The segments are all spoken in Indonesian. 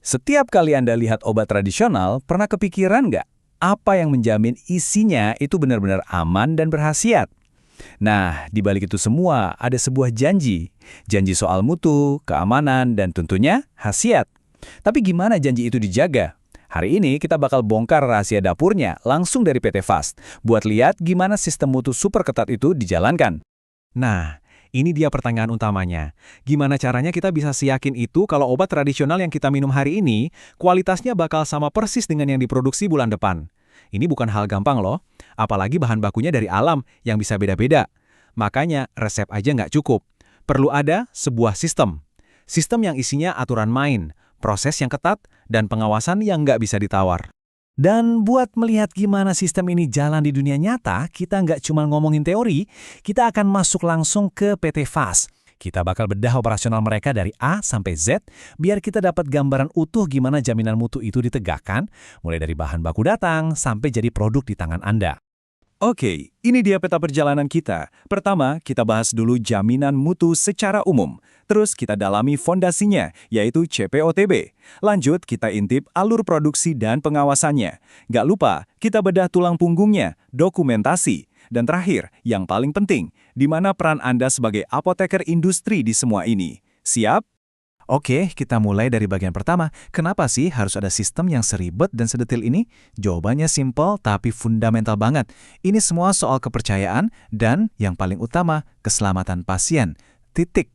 Setiap kali Anda lihat obat tradisional, pernah kepikiran nggak apa yang menjamin isinya itu benar-benar aman dan berkhasiat? Nah, di balik itu semua ada sebuah janji. Janji soal mutu, keamanan, dan tentunya khasiat. Tapi gimana janji itu dijaga? Hari ini kita bakal bongkar rahasia dapurnya langsung dari PT Fast, buat lihat gimana sistem mutu super ketat itu dijalankan. Nah, ini dia pertanyaan utamanya. Gimana caranya kita bisa yakin itu kalau obat tradisional yang kita minum hari ini, kualitasnya bakal sama persis dengan yang diproduksi bulan depan? Ini bukan hal gampang loh, apalagi bahan bakunya dari alam yang bisa beda-beda. Makanya resep aja nggak cukup. Perlu ada sebuah sistem. Sistem yang isinya aturan main, proses yang ketat, dan pengawasan yang nggak bisa ditawar. Dan buat melihat gimana sistem ini jalan di dunia nyata, kita nggak cuma ngomongin teori, kita akan masuk langsung ke PT Fast. Kita bakal bedah operasional mereka dari A sampai Z, biar kita dapat gambaran utuh gimana jaminan mutu itu ditegakkan, mulai dari bahan baku datang sampai jadi produk di tangan Anda. Oke, ini dia peta perjalanan kita. Pertama, kita bahas dulu jaminan mutu secara umum. Terus kita dalami fondasinya, yaitu CPOTB. Lanjut, kita intip alur produksi dan pengawasannya. Gak lupa, kita bedah tulang punggungnya, dokumentasi. Dan terakhir, yang paling penting, di mana peran Anda sebagai apoteker industri di semua ini. Siap? Oke, kita mulai dari bagian pertama. Kenapa sih harus ada sistem yang seribet dan sedetil ini? Jawabannya simpel tapi fundamental banget. Ini semua soal kepercayaan dan yang paling utama, keselamatan pasien. Titik.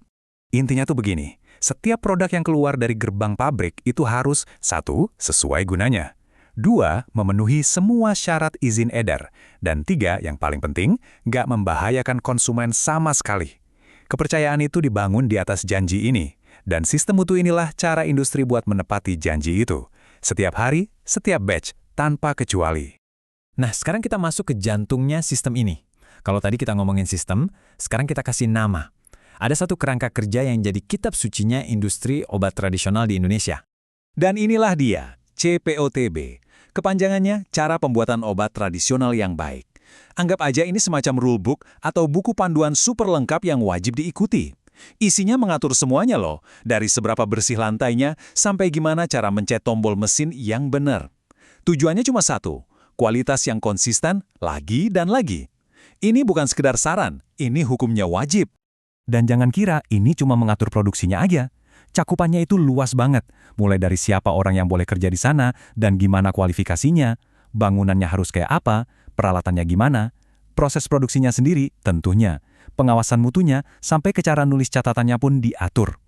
Intinya tuh begini, setiap produk yang keluar dari gerbang pabrik itu harus 1. Sesuai gunanya, 2. Memenuhi semua syarat izin edar, dan 3. Yang paling penting, nggak membahayakan konsumen sama sekali. Kepercayaan itu dibangun di atas janji ini. Dan sistem mutu inilah cara industri buat menepati janji itu. Setiap hari, setiap batch, tanpa kecuali. Nah, sekarang kita masuk ke jantungnya sistem ini. Kalau tadi kita ngomongin sistem, sekarang kita kasih nama. Ada satu kerangka kerja yang jadi kitab sucinya industri obat tradisional di Indonesia. Dan inilah dia, CPOTB. Kepanjangannya, cara pembuatan obat tradisional yang baik. Anggap aja ini semacam rulebook atau buku panduan super lengkap yang wajib diikuti. Isinya mengatur semuanya loh, dari seberapa bersih lantainya sampai gimana cara mencet tombol mesin yang benar. Tujuannya cuma satu, kualitas yang konsisten lagi dan lagi. Ini bukan sekedar saran, ini hukumnya wajib. Dan jangan kira ini cuma mengatur produksinya aja. Cakupannya itu luas banget, mulai dari siapa orang yang boleh kerja di sana dan gimana kualifikasinya, bangunannya harus kayak apa, peralatannya gimana, proses produksinya sendiri tentunya. Pengawasan mutunya sampai ke cara nulis catatannya pun diatur.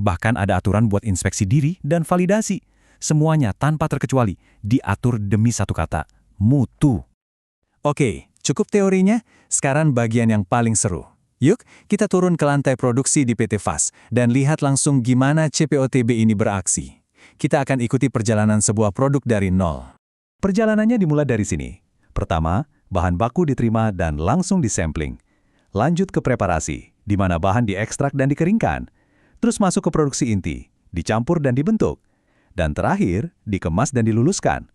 Bahkan ada aturan buat inspeksi diri dan validasi. Semuanya tanpa terkecuali diatur demi satu kata, mutu. Oke, cukup teorinya, sekarang bagian yang paling seru. Yuk, kita turun ke lantai produksi di PT Fast dan lihat langsung gimana CPOTB ini beraksi. Kita akan ikuti perjalanan sebuah produk dari nol. Perjalanannya dimulai dari sini. Pertama, bahan baku diterima dan langsung disampling. Lanjut ke preparasi, di mana bahan diekstrak dan dikeringkan. Terus masuk ke produksi inti, dicampur dan dibentuk. Dan terakhir, dikemas dan diluluskan.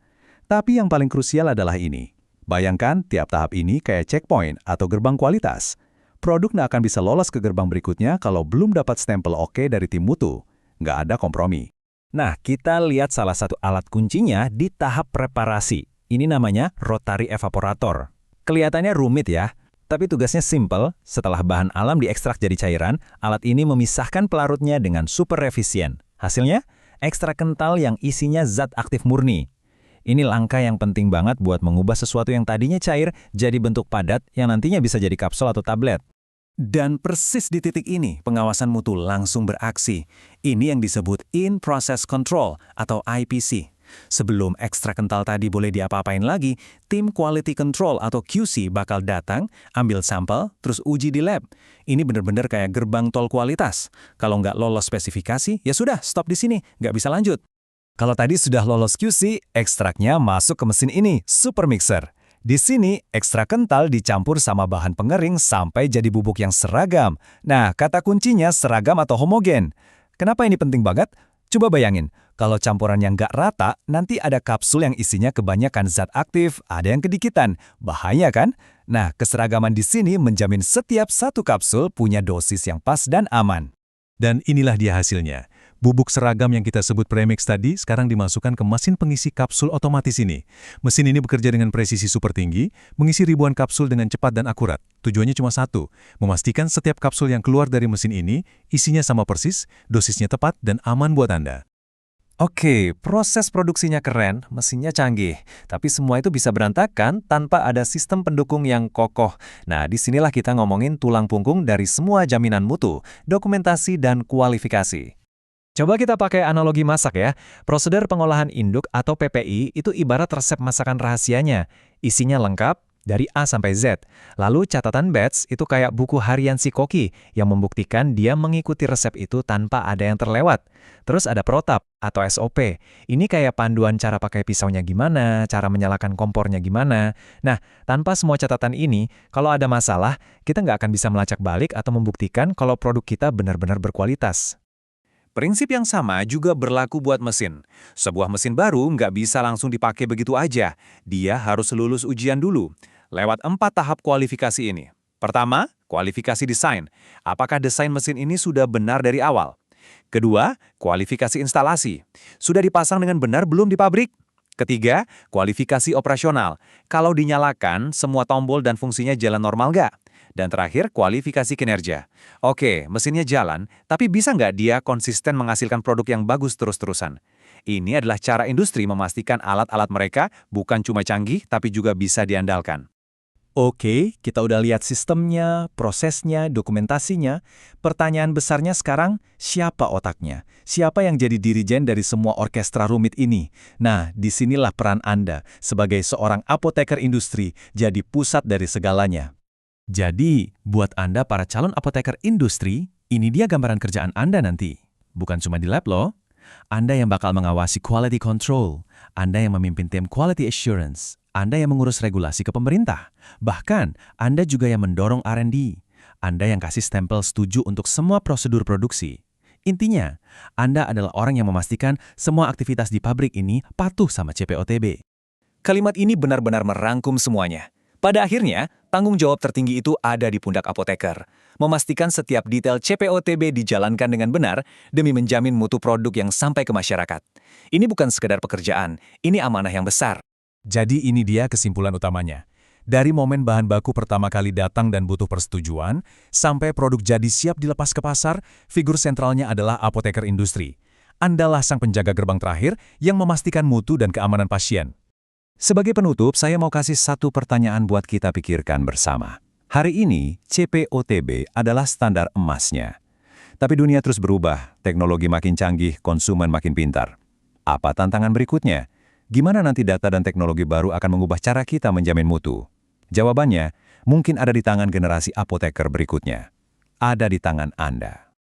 Tapi yang paling krusial adalah ini. Bayangkan tiap tahap ini kayak checkpoint atau gerbang kualitas. Produk nggak akan bisa lolos ke gerbang berikutnya kalau belum dapat stempel oke dari tim mutu. Nggak ada kompromi. Nah, kita lihat salah satu alat kuncinya di tahap preparasi. Ini namanya rotary evaporator. Kelihatannya rumit ya. Tapi tugasnya simple, setelah bahan alam diekstrak jadi cairan, alat ini memisahkan pelarutnya dengan super efisien. Hasilnya, ekstrak kental yang isinya zat aktif murni. Ini langkah yang penting banget buat mengubah sesuatu yang tadinya cair jadi bentuk padat yang nantinya bisa jadi kapsul atau tablet. Dan persis di titik ini, pengawasan mutu langsung beraksi. Ini yang disebut In-Process Control atau IPC. Sebelum ekstrak kental tadi boleh diapa-apain lagi, tim Quality Control atau QC bakal datang, ambil sampel, terus uji di lab. Ini bener-bener kayak gerbang tol kualitas. Kalau nggak lolos spesifikasi, ya sudah, stop di sini, nggak bisa lanjut. Kalau tadi sudah lolos QC, ekstraknya masuk ke mesin ini, super mixer. Di sini, ekstrak kental dicampur sama bahan pengering sampai jadi bubuk yang seragam. Nah, kata kuncinya seragam atau homogen. Kenapa ini penting banget? Coba bayangin, kalau campuran yang nggak rata, nanti ada kapsul yang isinya kebanyakan zat aktif, ada yang kedikitan. Bahaya kan? Nah, keseragaman di sini menjamin setiap satu kapsul punya dosis yang pas dan aman. Dan inilah dia hasilnya. Bubuk seragam yang kita sebut premix tadi sekarang dimasukkan ke mesin pengisi kapsul otomatis ini. Mesin ini bekerja dengan presisi super tinggi, mengisi ribuan kapsul dengan cepat dan akurat. Tujuannya cuma satu, memastikan setiap kapsul yang keluar dari mesin ini isinya sama persis, dosisnya tepat, dan aman buat Anda. Oke, proses produksinya keren, mesinnya canggih, tapi semua itu bisa berantakan tanpa ada sistem pendukung yang kokoh. Nah, disinilah kita ngomongin tulang punggung dari semua jaminan mutu, dokumentasi, dan kualifikasi. Coba kita pakai analogi masak ya. Prosedur pengolahan induk atau PPI itu ibarat resep masakan rahasianya. Isinya lengkap, dari A sampai Z. Lalu catatan batch itu kayak buku harian si koki yang membuktikan dia mengikuti resep itu tanpa ada yang terlewat. Terus ada protap atau SOP. Ini kayak panduan cara pakai pisaunya gimana, cara menyalakan kompornya gimana. Nah, tanpa semua catatan ini, kalau ada masalah, kita nggak akan bisa melacak balik atau membuktikan kalau produk kita benar-benar berkualitas. Prinsip yang sama juga berlaku buat mesin. Sebuah mesin baru nggak bisa langsung dipakai begitu aja. Dia harus lulus ujian dulu, lewat 4 tahap kualifikasi ini. Pertama, kualifikasi desain. Apakah desain mesin ini sudah benar dari awal? Kedua, kualifikasi instalasi. Sudah dipasang dengan benar belum di pabrik? Ketiga, kualifikasi operasional. Kalau dinyalakan, semua tombol dan fungsinya jalan normal nggak? Dan terakhir, kualifikasi kinerja. Oke, mesinnya jalan, tapi bisa nggak dia konsisten menghasilkan produk yang bagus terus-terusan? Ini adalah cara industri memastikan alat-alat mereka bukan cuma canggih, tapi juga bisa diandalkan. Oke, kita udah lihat sistemnya, prosesnya, dokumentasinya. Pertanyaan besarnya sekarang, siapa otaknya? Siapa yang jadi dirijen dari semua orkestra rumit ini? Nah, disinilah peran Anda sebagai seorang apoteker industri jadi pusat dari segalanya. Jadi, buat Anda para calon apoteker industri, ini dia gambaran kerjaan Anda nanti. Bukan cuma di lab loh. Anda yang bakal mengawasi quality control, Anda yang memimpin tim quality assurance, Anda yang mengurus regulasi ke pemerintah, bahkan Anda juga yang mendorong R&D, Anda yang kasih stempel setuju untuk semua prosedur produksi. Intinya, Anda adalah orang yang memastikan semua aktivitas di pabrik ini patuh sama CPOTB. Kalimat ini benar-benar merangkum semuanya. Pada akhirnya, tanggung jawab tertinggi itu ada di pundak apoteker. Memastikan setiap detail CPOTB dijalankan dengan benar demi menjamin mutu produk yang sampai ke masyarakat. Ini bukan sekedar pekerjaan, ini amanah yang besar. Jadi ini dia kesimpulan utamanya. Dari momen bahan baku pertama kali datang dan butuh persetujuan, sampai produk jadi siap dilepas ke pasar, figur sentralnya adalah apoteker industri. Andalah sang penjaga gerbang terakhir yang memastikan mutu dan keamanan pasien. Sebagai penutup, saya mau kasih satu pertanyaan buat kita pikirkan bersama. Hari ini, CPOTB adalah standar emasnya. Tapi dunia terus berubah, teknologi makin canggih, konsumen makin pintar. Apa tantangan berikutnya? Gimana nanti data dan teknologi baru akan mengubah cara kita menjamin mutu? Jawabannya, mungkin ada di tangan generasi apoteker berikutnya. Ada di tangan Anda.